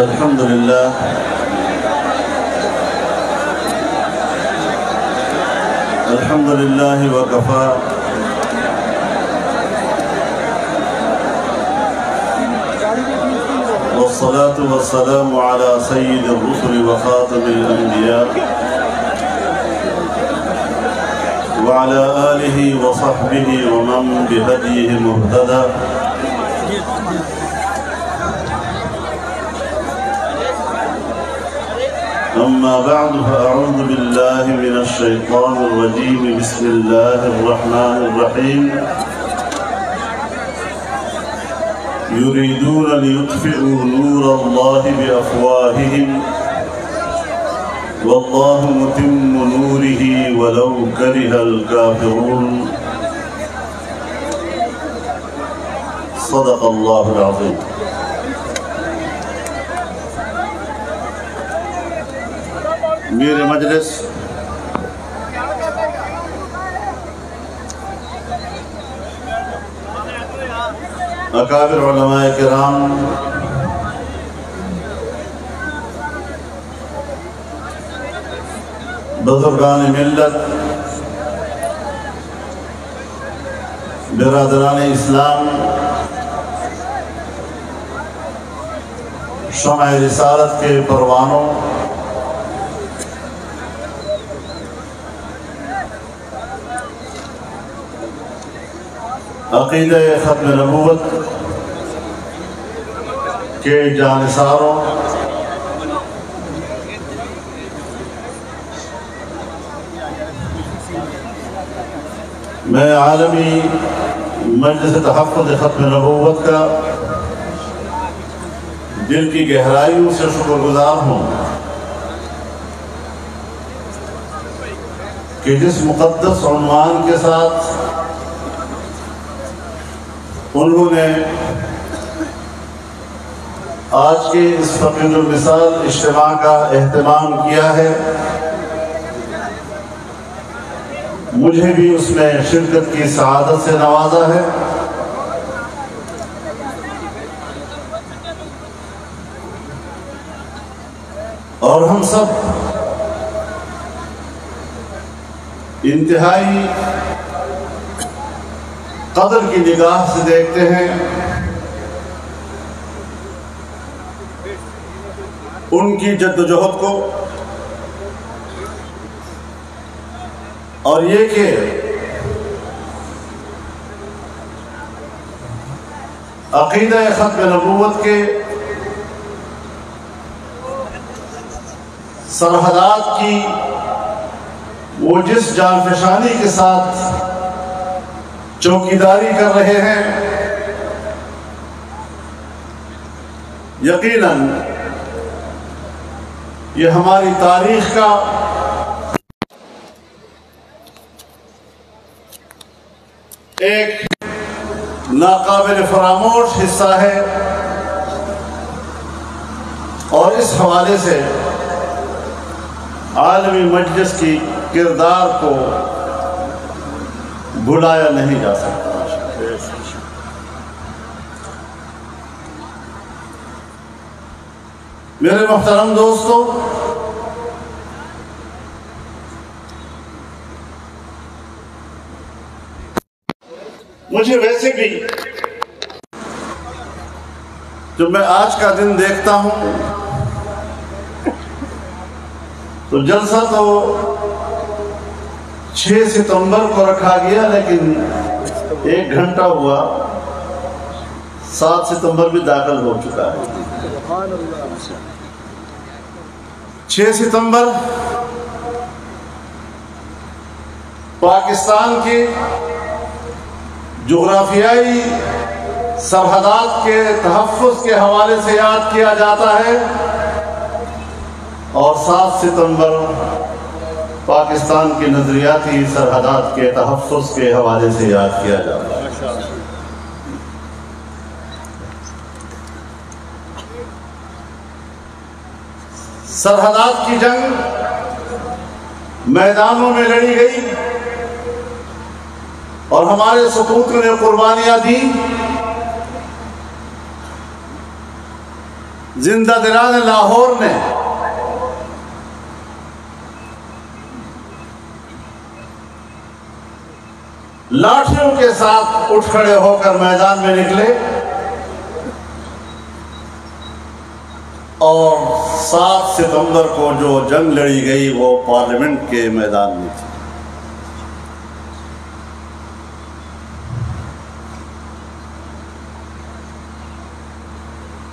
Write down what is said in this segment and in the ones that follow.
الحمد لله الحمد لله وكفى والصلاة والسلام على سيد الرسل وخاتم الأنبياء وعلى آله وصحبه ومن بهديه مهتدى أما بعد فأعوذ بالله من الشيطان الرجيم بسم الله الرحمن الرحيم يريدون ليطفئوا نور الله بأفواههم والله متم نوره ولو كره الكافرون صدق الله العظيم. میرے مجلس اکابر علماء کرام، بزرگان ملت، برادران اسلام، شمع رسالت کے پروانوں، عقیدہ ختم نبوت کے جانثاروں، میں عالمی مجلس تحفظ ختم نبوت کا دل کی گہرائیوں سے شکر گزار ہوں کہ جس مقدس عنوان کے ساتھ انہوں نے آج کے اس فقیر المثال اجتماع کا اہتمام کیا ہے، مجھے بھی اس میں شرکت کی سعادت سے نوازا ہے۔ اور ہم سب انتہائی قدر کی نگاہ سے دیکھتے ہیں ان کی جد و جہد کو، اور یہ کہ عقیدہ ختم نبوت کے سرحدات کی وہ جس جانفشانی کے ساتھ چوکیداری کر رہے ہیں، یقیناً یہ ہماری تاریخ کا ایک ناقابل فراموش حصہ ہے، اور اس حوالے سے عالمی مجلس کی کردار کو بھلایا نہیں جا سکتا۔ میرے محترم دوستو، مجھے ویسے بھی جب میں آج کا دن دیکھتا ہوں تو جلسہ تو 6 ستمبر کو رکھا گیا، لیکن 1 گھنٹہ ہوا 7 ستمبر بھی داخل ہو چکا ہے۔ 6 ستمبر پاکستان کی جغرافیائی سرحدات کے تحفظ کے حوالے سے یاد کیا جاتا ہے، اور 7 ستمبر پاکستان کی نظریاتی سرحدات کے تحفظ کے حوالے سے یاد کیا جاتا ہے۔ سرحدات کی جنگ میدانوں میں لڑی گئی، اور ہمارے سپوتوں نے قربانیاں دی، زندہ دلان لاہور نے لاٹھیوں کے ساتھ اٹھ کھڑے ہو کر میدان میں نکلے اور 7 ستمبر کو جو جنگ لڑی گئی وہ پارلیمنٹ کے میدان میں تھی۔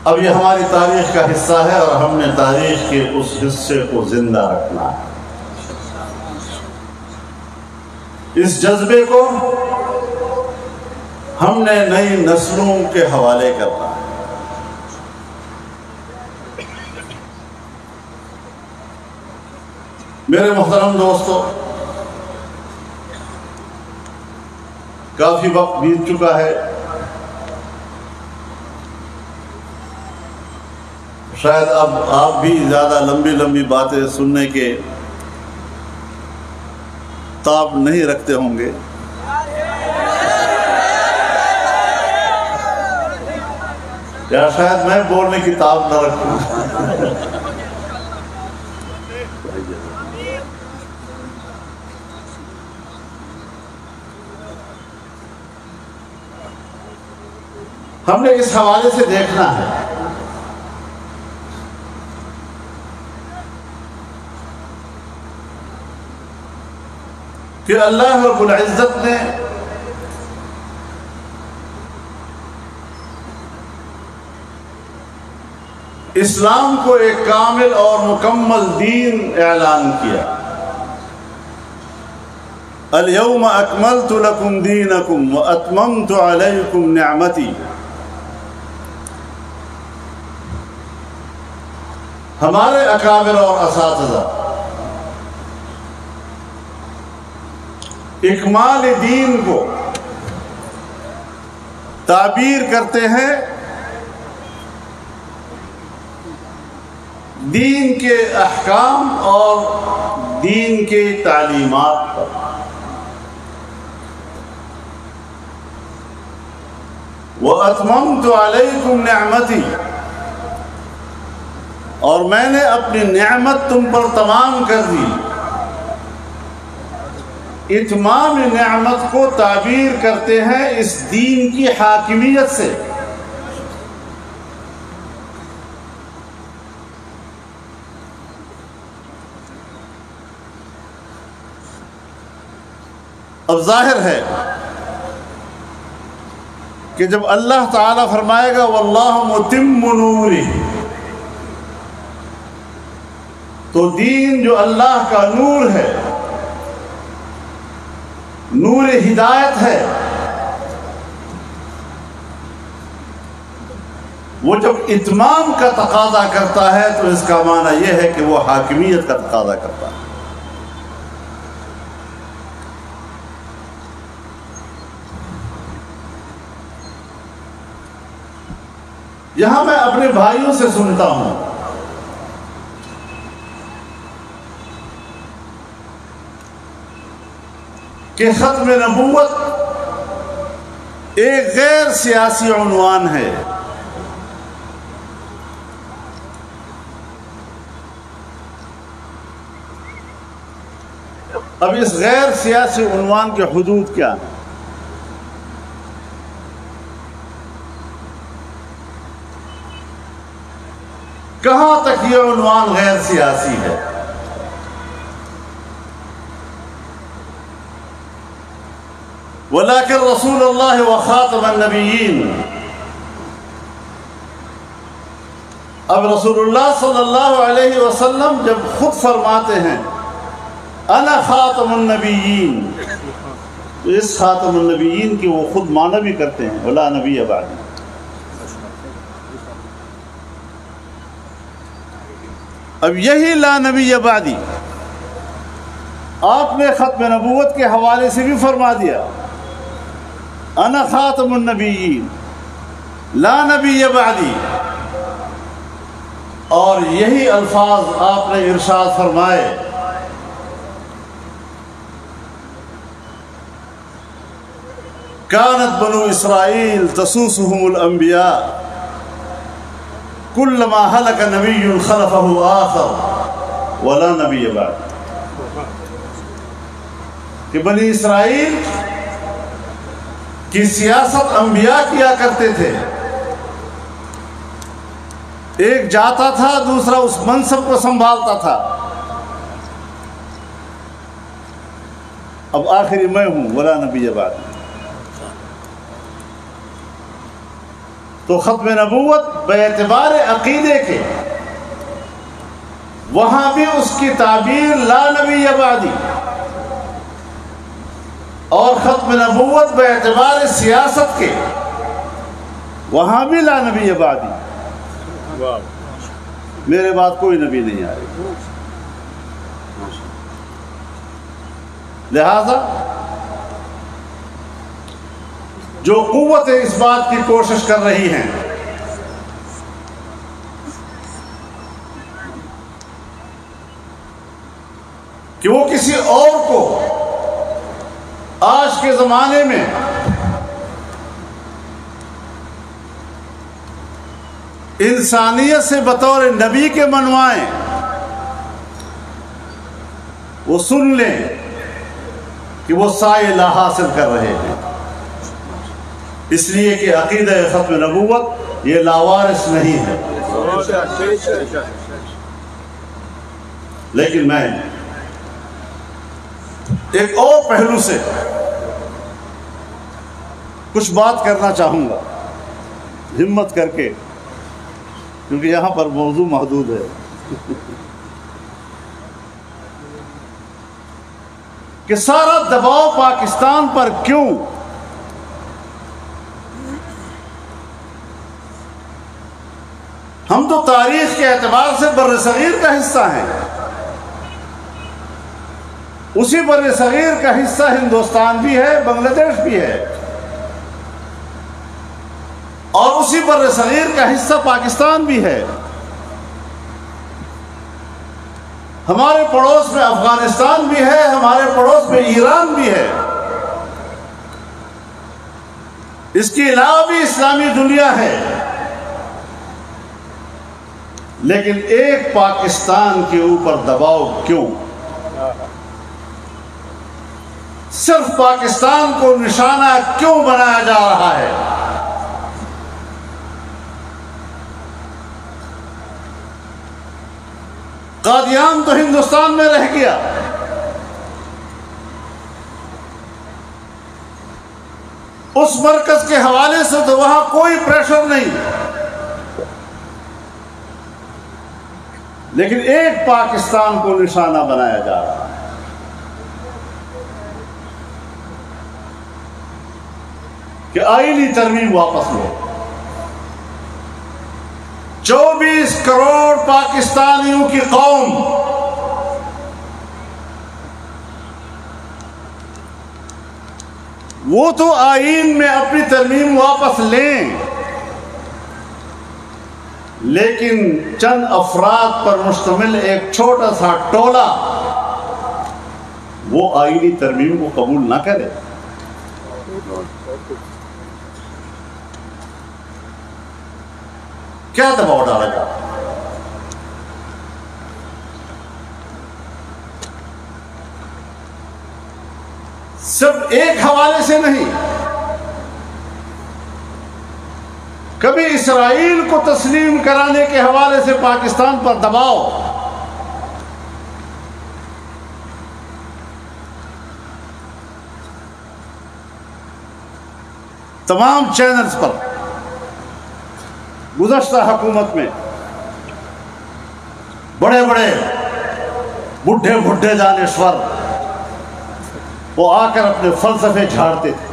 اب یہ ہماری تاریخ کا حصہ ہے اور ہم نے تاریخ کے اس حصے کو زندہ رکھنا ہے۔ اس جذبے کو ہم نے نئی نسلوں کے حوالے کرنا ہے۔ میرے محترم دوستو، کافی وقت بیت چکا ہے، شاید اب آپ بھی زیادہ لمبی لمبی باتیں سننے کے تاب نہیں رکھتے ہوں گے، یا شاید میں بولنے کی تاب نہ رکھوں۔ ہم نے اس حوالے سے دیکھنا ہے کہ اللہ رب العزت نے اسلام کو ایک کامل اور مکمل دین اعلان کیا۔ اليوم اکملت لکم دینکم واتممت علیکم نعمتی۔ ہمارے اکابر اور اساتذہ اکمال دین کو تعبیر کرتے ہیں دین کے احکام اور دین کے تعلیمات پر۔ وَأَتْمَمْتُ عَلَيْكُمْ نِعْمَتِي، اور میں نے اپنی نعمت تم پر تمام کر دی۔ اتمام نعمت کو تعبیر کرتے ہیں اس دین کی حاکمیت سے۔ اب ظاہر ہے کہ جب اللہ تعالیٰ فرمائے گا وَاللَّهُ مُتِمُّ نُورِهِ، تو دین جو اللہ کا نور ہے، نور ہدایت ہے، وہ جب اتمام کا تقاضا کرتا ہے تو اس کا معنی یہ ہے کہ وہ حاکمیت کا تقاضا کرتا ہے۔ یہاں میں اپنے بھائیوں سے سنتا ہوں کہ ختم نبوت ایک غیر سیاسی عنوان ہے۔ اب اس غیر سیاسی عنوان کے حدود کیا ہیں؟ کہاں تک یہ عنوان غیر سیاسی ہے؟ وَلَكِنْ رسول اللہ وخاتم النبیین، اب رسول اللہ صلی اللہ علیہ وسلم جب خود فرماتے ہیں انا خاتم النبیین، تو اس خاتم النبیین کی وہ خود معنی بھی کرتے ہیں ولا نبی بعدی۔ اب یہی لا نبی بعدی آپ نے ختم نبوت کے حوالے سے بھی فرما دیا، انا خاتم النبیین لا نبی بعدی، اور یہی الفاظ آپ نے ارشاد فرمائے کانت بنو اسرائیل تسوسهم الانبیاء کلما ہلک نبی خلفہ آخر ولا نبی بعد، کہ بنی اسرائیل کی سیاست انبیاء کیا کرتے تھے، ایک جاتا تھا دوسرا اس منصب کو سنبھالتا تھا، اب آخری میں ہوں ولا نبی بعد۔ تو ختم نبوت باعتبار عقیدے کے وہاں بھی اس کی تعبیر لا نبی بعدی، اور ختم نبوت باعتبار سیاست کے وہاں بھی لا نبی بعدی، میرے بعد کوئی نبی نہیں آئے۔ لہذا جو قوت اس بات کی کوشش کر رہی ہیں کہ وہ کسی اور کو آج کے زمانے میں انسانیت سے بطور نبی کے منوائیں، وہ سن لیں کہ وہ سایہ لا حاصل کر رہے ہیں، اس لیے کہ عقیدہ ختم نبوت یہ لاوارث نہیں ہے۔ لیکن میں ایک اور پہلو سے کچھ بات کرنا چاہوں گا، ہمت کر کے، کیونکہ یہاں پر موضوع محدود ہے۔ کہ سارا دباؤ پاکستان پر کیوں؟ ہم تو تاریخ کے اعتبار سے بر صغیر کا حصہ ہیں، اسی بر صغیر کا حصہ ہندوستان بھی ہے، بنگلہ دیش بھی ہے، اور اسی بر صغیر کا حصہ پاکستان بھی ہے۔ ہمارے پڑوس میں افغانستان بھی ہے، ہمارے پڑوس میں ایران بھی ہے، اس کے علاوہ بھی اسلامی دنیا ہے، لیکن ایک پاکستان کے اوپر دباؤ کیوں؟ صرف پاکستان کو نشانہ کیوں بنایا جا رہا ہے؟ قادیان تو ہندوستان میں رہ گیا، اس مرکز کے حوالے سے تو وہاں کوئی پریشر نہیں، لیکن ایک پاکستان کو نشانہ بنایا جا رہا ہے۔ کہ آئینی ترمیم واپس لو، 24 کروڑ پاکستانیوں کی قوم وہ تو آئین میں اپنی ترمیم واپس لیں، لیکن چند افراد پر مشتمل ایک چھوٹا سا ٹولہ وہ آئینی ترمیم کو قبول نہ کرے۔ کیا دباؤ ڈالا گا؟ صرف ایک حوالے سے نہیں، کبھی اسرائیل کو تسلیم کرانے کے حوالے سے پاکستان پر دباؤ، تمام چینلز پر گزشتہ حکومت میں بڑے بڑے بڈھے دانشور وہ آ کر اپنے فلسفے جھاڑتے تھے،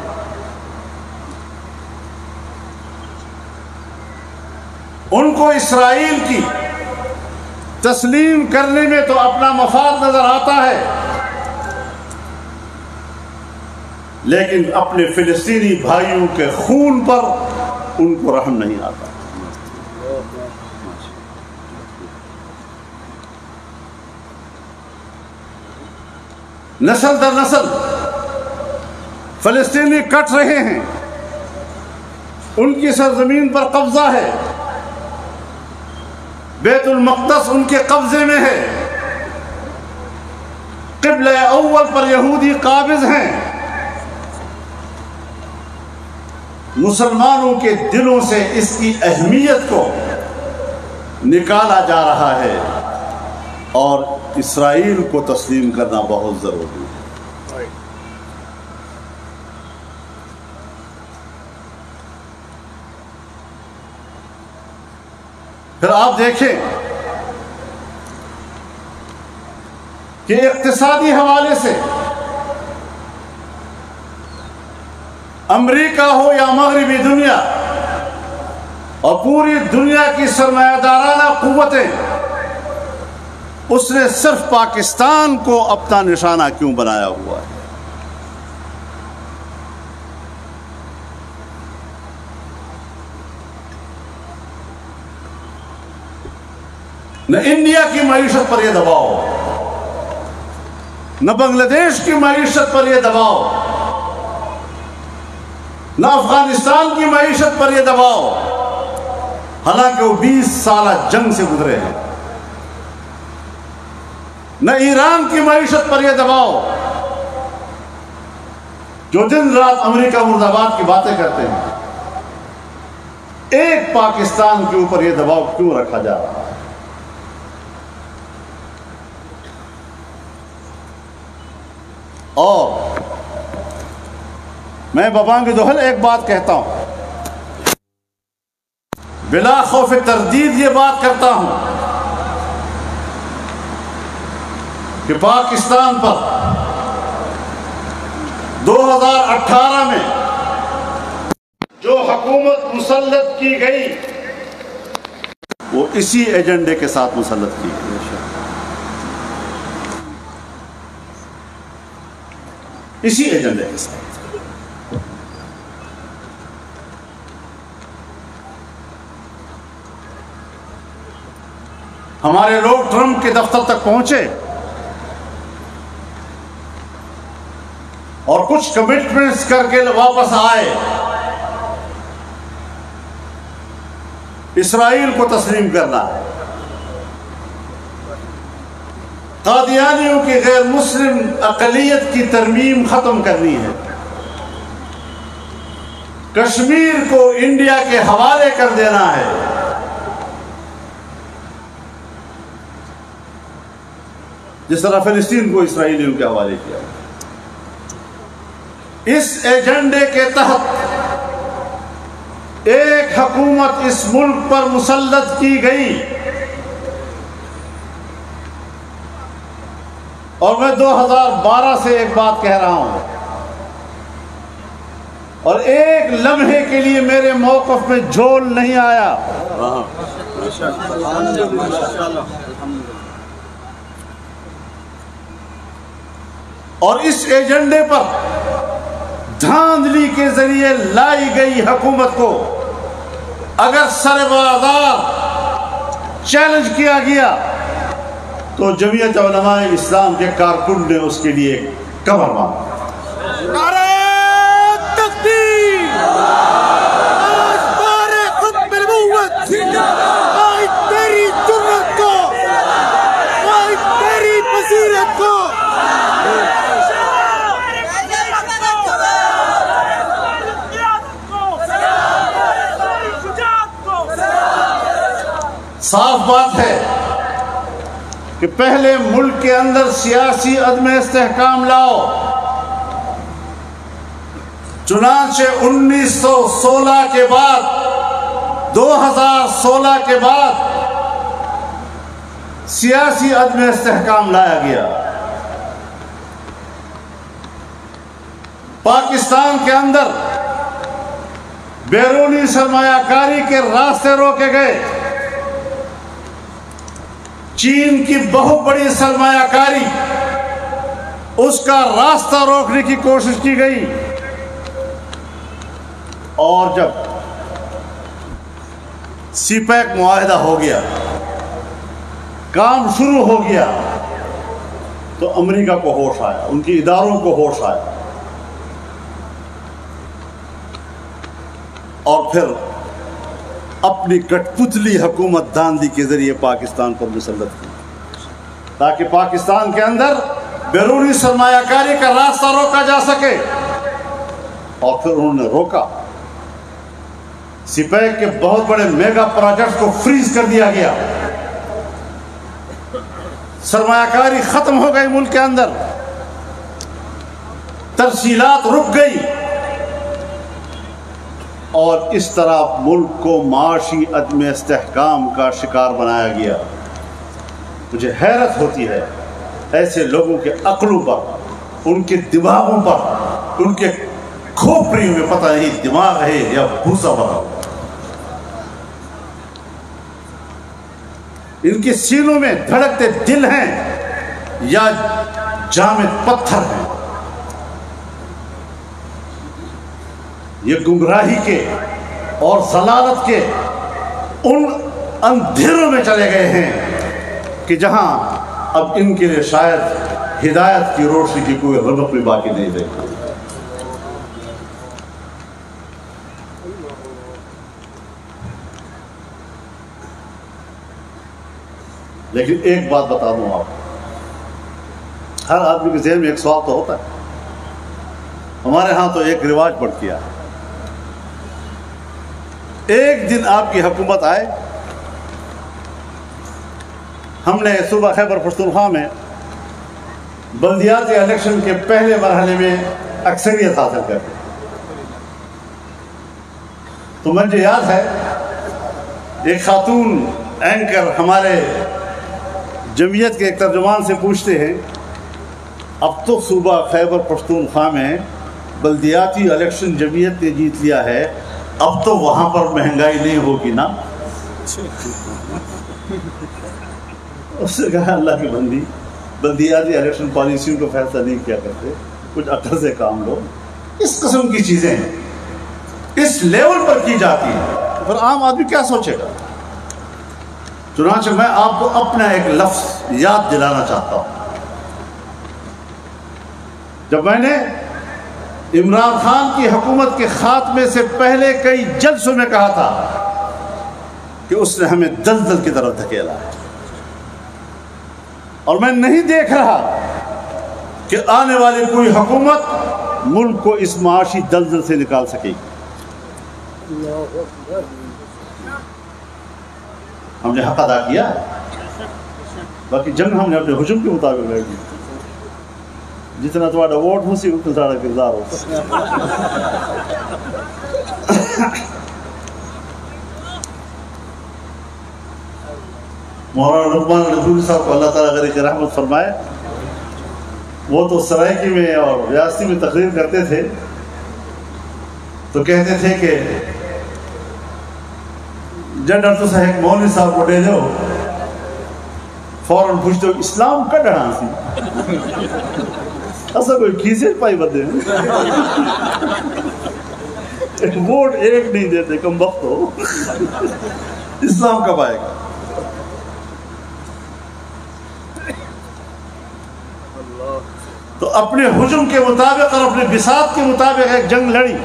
ان کو اسرائیل کی تسلیم کرنے میں تو اپنا مفاد نظر آتا ہے، لیکن اپنے فلسطینی بھائیوں کے خون پر ان کو رحم نہیں آتا۔ نسل در نسل فلسطینی کٹ رہے ہیں، ان کی سرزمین پر قبضہ ہے، بیت المقدس ان کے قبضے میں ہے، قبلہ اول پر یہودی قابض ہیں، مسلمانوں کے دلوں سے اس کی اہمیت کو نکالا جا رہا ہے، اور اسرائیل کو تسلیم کرنا بہت ضروری ہے۔ پھر آپ دیکھیں کہ اقتصادی حوالے سے امریکہ ہو یا مغربی دنیا اور پوری دنیا کی سرمایہ دارانہ قوتیں، اس نے صرف پاکستان کو اپنا نشانہ کیوں بنایا ہوا ہے؟ نہ انڈیا کی معیشت پر یہ دباؤ، نہ بنگلہ دیش کی معیشت پر یہ دباؤ، نہ افغانستان کی معیشت پر یہ دباؤ، حالانکہ وہ 20 سالہ جنگ سے گزرے ہیں، نہ ایران کی معیشت پر یہ دباؤ، جو دن رات امریکہ مرد آباد کی باتیں کرتے ہیں۔ ایک پاکستان کے اوپر یہ دباؤ کیوں رکھا جا رہا ہے؟ اور میں ببانگ دوحل ایک بات کہتا ہوں، بلا خوف تردید یہ بات کرتا ہوں کہ پاکستان پر 2018 میں جو حکومت مسلط کی گئی وہ اسی ایجنڈے کے ساتھ مسلط کی گئی، اسی ایجنڈے کے ساتھ۔ ہمارے لوگ ٹرمپ کے دفتر تک پہنچے اور کچھ کمٹمنٹس کر کے واپس آئے، اسرائیل کو تسلیم کرنا، قادیانیوں کی غیر مسلم اقلیت کی ترمیم ختم کرنی ہے، کشمیر کو انڈیا کے حوالے کر دینا ہے، جس طرح فلسطین کو اسرائیلیوں کے حوالے کیا۔ اس ایجنڈے کے تحت ایک حکومت اس ملک پر مسلط کی گئی، اور میں 2012 سے ایک بات کہہ رہا ہوں، اور ایک لمحے کے لیے میرے موقف میں جھول نہیں آیا۔ اور اس ایجنڈے پر دھاندلی کے ذریعے لائی گئی حکومت کو اگر سر بازار چیلنج کیا گیا تو جمعیت علماء اسلام کے کارکن نے اس کے لیے کمر باندھی۔ نعرہ تکبیر، آج بارے ختم نبوت، آج تیری جرأت کو، آج تیری بصیرت کو، صاف بات ہے کہ پہلے ملک کے اندر سیاسی عدم استحکام لاؤ، چنانچہ 1916 کے بعد 2016 کے بعد سیاسی عدم استحکام لایا گیا۔ پاکستان کے اندر بیرونی سرمایہ کاری کے راستے روکے گئے، چین کی بہت بڑی سرمایہ کاری، اس کا راستہ روکنے کی کوشش کی گئی، اور جب سی پیک معاہدہ ہو گیا، کام شروع ہو گیا، تو امریکہ کو ہوش آیا، ان کی اداروں کو ہوش آیا، اور پھر اپنی کٹپتلی حکومت داندی کے ذریعے پاکستان پر مسلط کی تاکہ پاکستان کے اندر بیرونی سرمایہ کاری کا راستہ روکا جا سکے، اور پھر انہوں نے روکا۔ سپیک کے بہت بڑے میگا پروجیکٹ کو فریز کر دیا گیا، سرمایہ کاری ختم ہو گئی ملک کے اندر، ترسیلات رک گئی، اور اس طرح ملک کو معاشی عدم استحکام کا شکار بنایا گیا۔ مجھے حیرت ہوتی ہے ایسے لوگوں کے عقلوں پر، ان کے دماغوں پر، ان کے کھوپڑیوں میں پتہ نہیں دماغ ہے یا بھوسا بھرا ہوا، ان کے سینوں میں دھڑکتے دل ہیں یا جامد پتھر ہیں۔ یہ گمراہی کے اور ضلالت کے ان اندھیروں میں چلے گئے ہیں کہ جہاں اب ان کے لیے شاید ہدایت کی روشنی کی کوئی رغبت بھی باقی نہیں رہی۔ لیکن ایک بات بتا دوں آپ کو، ہر آدمی کے ذہن میں ایک سوال تو ہوتا ہے۔ ہمارے ہاں تو ایک رواج بڑھ گیا ہے، ایک دن آپ کی حکومت آئے، ہم نے صوبہ خیبر پختونخوا میں بلدیاتی الیکشن کے پہلے مرحلے میں اکثریت حاصل کر لی، تو مجھے یاد ہے ایک خاتون اینکر ہمارے جمعیت کے ایک ترجمان سے پوچھتے ہیں، اب تو صوبہ خیبر پختونخوا میں بلدیاتی الیکشن جمعیت نے جیت لیا ہے، اب تو وہاں پر مہنگائی نہیں ہوگی نا؟ اس نے کہا اللہ کی بندی، بلدیاتی الیکشن پالیسیوں کو فیصلہ نہیں کیا کرتے، کچھ عقل سے کام لو۔ اس قسم کی چیزیں اس لیول پر کی جاتی ہیں، پھر عام آدمی کیا سوچے گا؟ چنانچہ میں آپ کو اپنا ایک لفظ یاد دلانا چاہتا ہوں۔ جب میں نے عمران خان کی حکومت کے خاتمے سے پہلے کئی جلسوں میں کہا تھا کہ اس نے ہمیں دلدل کی طرف دھکیلا ہے، اور میں نہیں دیکھ رہا کہ آنے والی کوئی حکومت ملک کو اس معاشی دلدل سے نکال سکے گی۔ ہم نے حق ادا کیا ہے، باقی جنگ ہم نے اپنے حجم کے مطابق لڑ دی۔ جتنا تمہارا ووٹ ہو سی اتنا تمہارا کردار ہو۔ مولانا لقمان الندوی صاحب کو اللہ تعالیٰ غریق رحمت فرمائے، وہ تو سرائکی میں اور ریاستی میں تقریر کرتے تھے تو کہتے تھے کہ جب ڈاکٹر صاحب مولوی صاحب کو دے دو، فوراً پوچھتے ہو اسلام کا ڈڑا سی ایسا کوئی کھیسے پائی بدے ووٹ ایک نہیں دیتے، کم وقت ہو، اسلام کب آئے گا؟ تو اپنے حجم کے مطابق اور اپنے بساط کے مطابق ایک جنگ لڑی،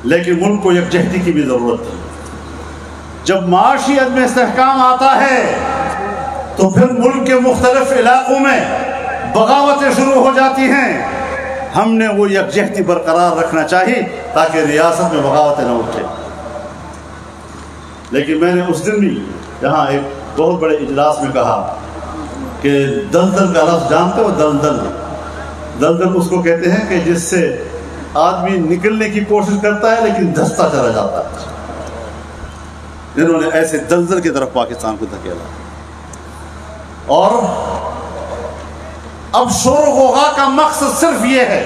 لیکن ملک کو یکجہتی کی بھی ضرورت ہے۔ جب معاشی عدم استحکام آتا ہے تو پھر ملک کے مختلف علاقوں میں بغاوتیں شروع ہو جاتی ہیں۔ ہم نے وہ یکجہتی برقرار رکھنا چاہیے تاکہ ریاست میں بغاوتیں نہ اٹھے۔ لیکن میں نے اس دن بھی یہاں ایک بہت بڑے اجلاس میں کہا کہ دلدل کا لفظ جانتے ہو؟ دلدل، دلدل اس کو کہتے ہیں کہ جس سے آدمی نکلنے کی کوشش کرتا ہے لیکن دھستا چلا جاتا ہے۔ انہوں نے ایسے دلدل کی طرف پاکستان کو دھکیلا، اور اب شور و غوغا کا مقصد صرف یہ ہے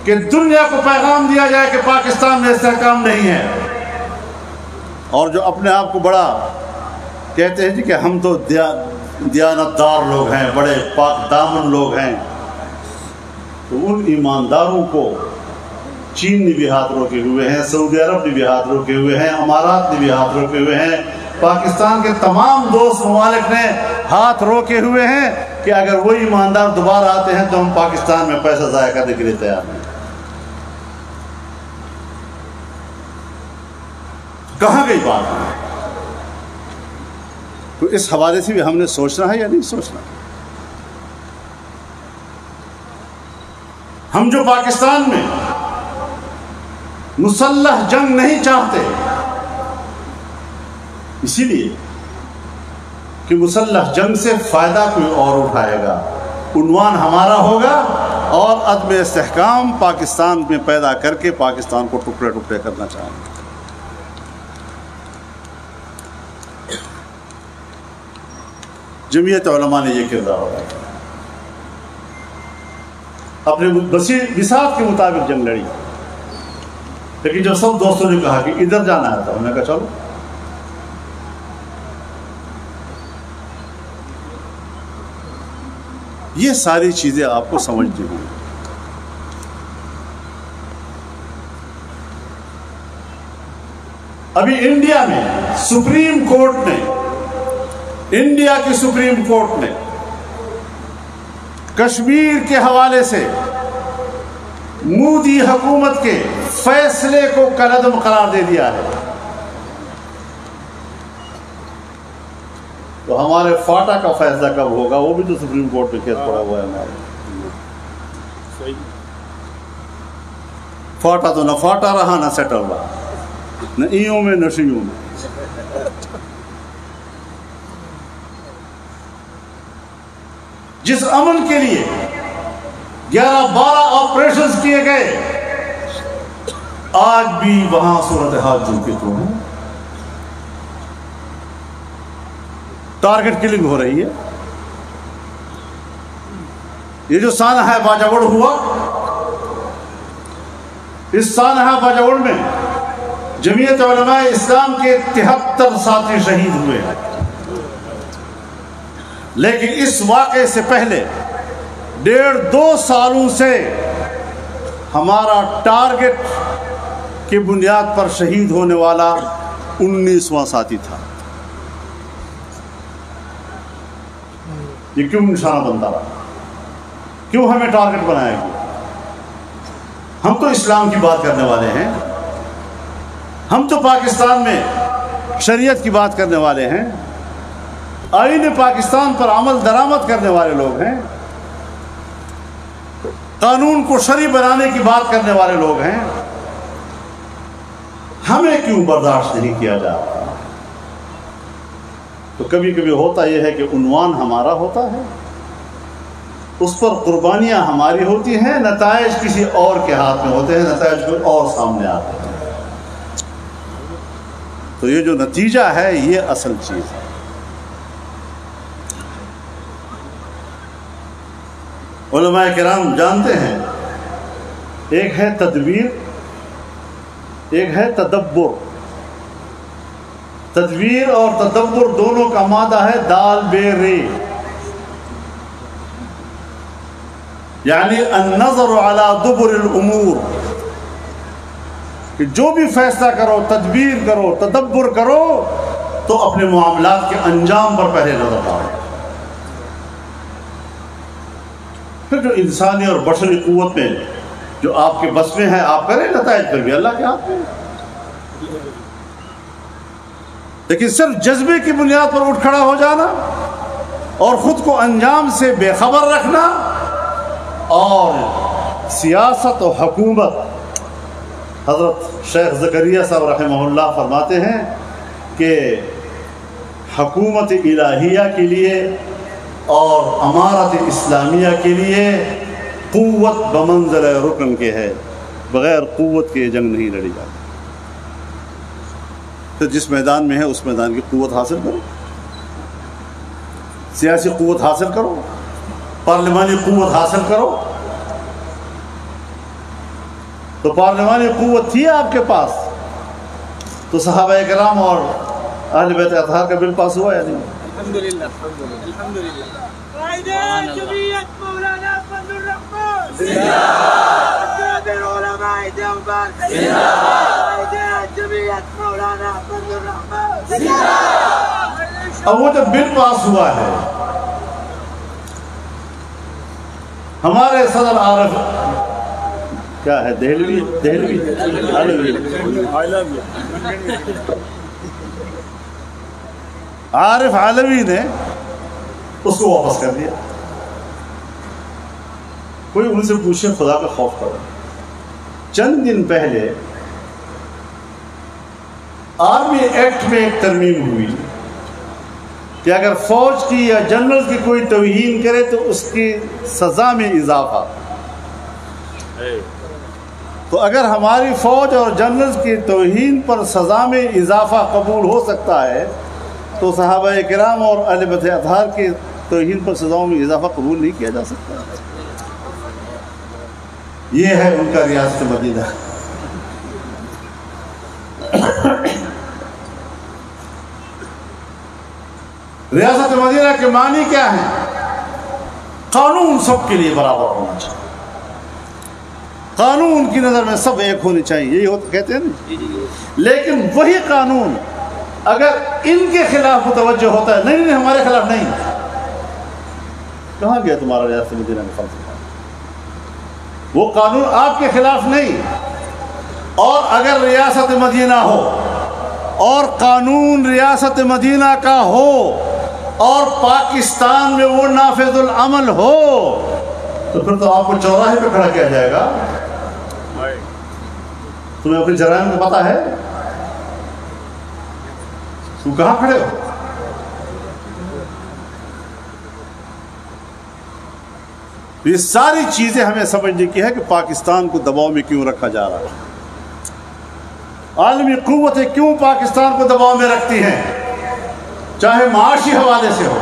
کہ دنیا کو پیغام دیا جائے کہ پاکستان میں استحکام نہیں ہے، اور جو اپنے آپ کو بڑا کہتے ہیں جی کہ ہم تو دیانتدار لوگ ہیں، بڑے پاک دامن لوگ ہیں، تو ان ایمانداروں کو چین نے بھی ہاتھ روکے ہوئے ہیں، سعودی عرب نے بھی ہاتھ روکے ہوئے ہیں، امارات نے بھی ہاتھ روکے ہوئے ہیں، پاکستان کے تمام دوست ممالک نے ہاتھ روکے ہوئے ہیں کہ اگر وہ ایماندار دوبارہ آتے ہیں تو ہم پاکستان میں پیسہ ضائع کرنے کے لیے تیار ہیں۔ کہاں گئی بات؟ تو اس حوالے سے بھی ہم نے سوچنا ہے یا نہیں سوچنا؟ ہم جو پاکستان میں مسلح جنگ نہیں چاہتے، اسی لیے کہ مسلح جنگ سے فائدہ کوئی اور اٹھائے گا، عنوان ہمارا ہوگا، اور عدم استحکام پاکستان میں پیدا کر کے پاکستان کو ٹکڑے ٹکڑے کرنا چاہیں گے۔ جمعیت علماء نے یہ کردار ادا کیا، اپنے بساط کے مطابق جنگ لڑی، لیکن جب سب دوستوں نے کہا کہ ادھر جانا ہے تو ہم نے کہا چلو۔ یہ ساری چیزیں آپ کو سمجھنی ہوں۔ ابھی انڈیا میں سپریم کورٹ نے، انڈیا کی سپریم کورٹ نے کشمیر کے حوالے سے مودی حکومت کے فیصلے کو کالعدم قرار دے دیا ہے۔ تو ہمارے فاٹا کا فیصلہ کب ہوگا؟ وہ بھی تو سپریم کورٹ میں کیس پڑا ہوا ہے ہمارا۔ فاٹا تو نہ فاٹا رہا نہ سیٹل رہا، نہ ایوں میں نہ شیوں میں۔ جس امن کے لیے 11-12 آپریشنز کیے گئے، آج بھی وہاں صورتحال جو کہ تو ہے، ٹارگٹ کلنگ ہو رہی ہے۔ یہ جو سانحہ باجوڑ ہوا، اس سانحہ باجوڑ میں جمعیت علماء اسلام کے 73 ساتھی شہید ہوئے ہیں، لیکن اس واقعے سے پہلے 1.5-2 سالوں سے ہمارا ٹارگٹ کی بنیاد پر شہید ہونے والا 19واں ساتھی تھا۔ یہ کیوں نشانہ بنتا رہا؟ کیوں ہمیں ٹارگٹ بنایا گیا؟ ہم تو اسلام کی بات کرنے والے ہیں، ہم تو پاکستان میں شریعت کی بات کرنے والے ہیں، آئین پاکستان پر عمل درآمد کرنے والے لوگ ہیں، قانون کو شرعی بنانے کی بات کرنے والے لوگ ہیں۔ ہمیں کیوں برداشت نہیں کیا جا رہا؟ تو کبھی کبھی ہوتا یہ ہے کہ عنوان ہمارا ہوتا ہے، اس پر قربانیاں ہماری ہوتی ہیں، نتائج کسی اور کے ہاتھ میں ہوتے ہیں، نتائج کوئی اور سامنے آتے ہیں۔ تو یہ جو نتیجہ ہے یہ اصل چیز ہے۔ علماء کرام جانتے ہیں، ایک ہے تدبیر، ایک ہے تدبر۔ تدبیر اور تدبر دونوں کا مادہ ہے دال بے رے، یعنی النظر علی دبر الامور، کہ جو بھی فیصلہ کرو، تدبیر کرو، تدبر کرو، تو اپنے معاملات کے انجام پر پہلے نظر ڈالو۔ پھر جو انسانی اور بشری قوت میں جو آپ کے بس میں ہے آپ کریں، نتائج پھر بھی اللہ کے ہاتھ میں۔ لیکن صرف جذبے کی بنیاد پر اٹھ کھڑا ہو جانا اور خود کو انجام سے بے خبر رکھنا، اور سیاست و حکومت، حضرت شیخ زکریا صاحب رحمہ اللہ فرماتے ہیں کہ حکومت الہیہ کے لیے اور امارت اسلامیہ کے لیے قوت بمنزل رکن کے ہے، بغیر قوت کے جنگ نہیں لڑی جاتی۔ تو جس میدان میں ہے اس میدان کی قوت حاصل کرو، سیاسی قوت حاصل کرو، پارلیمانی قوت حاصل کرو۔ تو پارلیمانی قوت تھی آپ کے پاس، تو صحابہ کرام اور اہل بیت اطہار کا بل پاس ہوا یا نہیں؟ الحمدللہ الحمدللہ۔ قائد جمعیت مولانا فضل الرحمان زندہ باد، اکابر علماء دیوبند زندہ باد، قائد جمعیت مولانا فضل الرحمان زندہ باد۔ اب وہ جب بل پاس ہوا ہے، ہمارے صدر عارف کیا ہے دہلوی عارف علوی نے اس کو واپس کر دیا. کوئی ان سے پوچھے خدا کا خوف کرو. چند دن پہلے آرمی ایکٹ میں ایک ترمیم ہوئی کہ اگر فوج کی یا جنرل کی کوئی توہین کرے تو اس کی سزا میں اضافہ. تو اگر ہماری فوج اور جنرل کی توہین پر سزا میں اضافہ قبول ہو سکتا ہے تو صحابہ کرام اور اہل بیت اطہار کی توہین پر سزاؤں میں اضافہ قبول نہیں کیا جا سکتا. یہ ہے ان کا ریاست مدینہ. ریاست مدینہ کے معنی کیا ہے؟ قانون سب کے لیے برابر ہونا چاہیے. قانون کی نظر میں سب ایک ہونے چاہیے، یہی کہتے ہیں نا. لیکن وہی قانون اگر ان کے خلاف متوجہ ہوتا ہے، نہیں ہمارے خلاف نہیں، کہاں گیا تمہارا ریاست مدینہ کا فلسفہ؟ وہ قانون آپ کے خلاف نہیں. اور اگر ریاست مدینہ ہو اور قانون ریاست مدینہ کا ہو اور پاکستان میں وہ نافذ العمل ہو تو پھر تو آپ کو چوراہے پہ کھڑا کیا جائے گا. تمہیں اپنے جرائم کو پتا ہے؟ تم کہاں کھڑے ہو؟ یہ ساری چیزیں ہمیں سمجھنے کی ہے کہ پاکستان کو دباؤ میں کیوں رکھا جا رہا ہے. عالمی قوتیں کیوں پاکستان کو دباؤ میں رکھتی ہیں، چاہے معاشی حوالے سے ہو،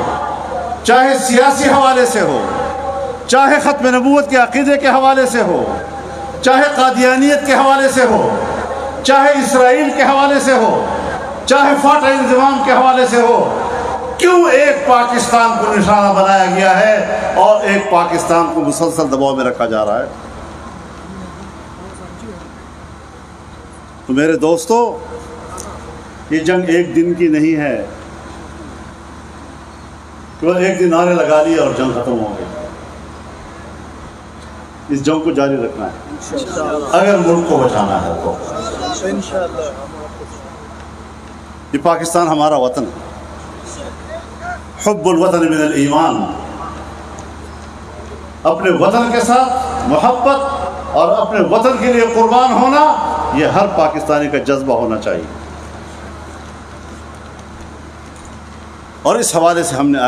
چاہے سیاسی حوالے سے ہو، چاہے ختم نبوت کے عقیدے کے حوالے سے ہو، چاہے قادیانیت کے حوالے سے ہو، چاہے اسرائیل کے حوالے سے ہو، چاہے فاٹا انضمام کے حوالے سے ہو. کیوں ایک پاکستان کو نشانہ بنایا گیا ہے اور ایک پاکستان کو مسلسل دباؤ میں رکھا جا رہا ہے؟ تو میرے دوستو، یہ جنگ ایک دن کی نہیں ہے کہ وہ ایک دن نعرے لگا لیے اور جنگ ختم ہو گئی. اس جنگ کو جاری رکھنا ہے اگر ملک کو بچانا ہے تو. یہ پاکستان ہمارا وطن ہے. حب الوطن من الایمان. اپنے وطن کے ساتھ محبت اور اپنے وطن کے لیے قربان ہونا یہ ہر پاکستانی کا جذبہ ہونا چاہیے. اور اس حوالے سے ہم نے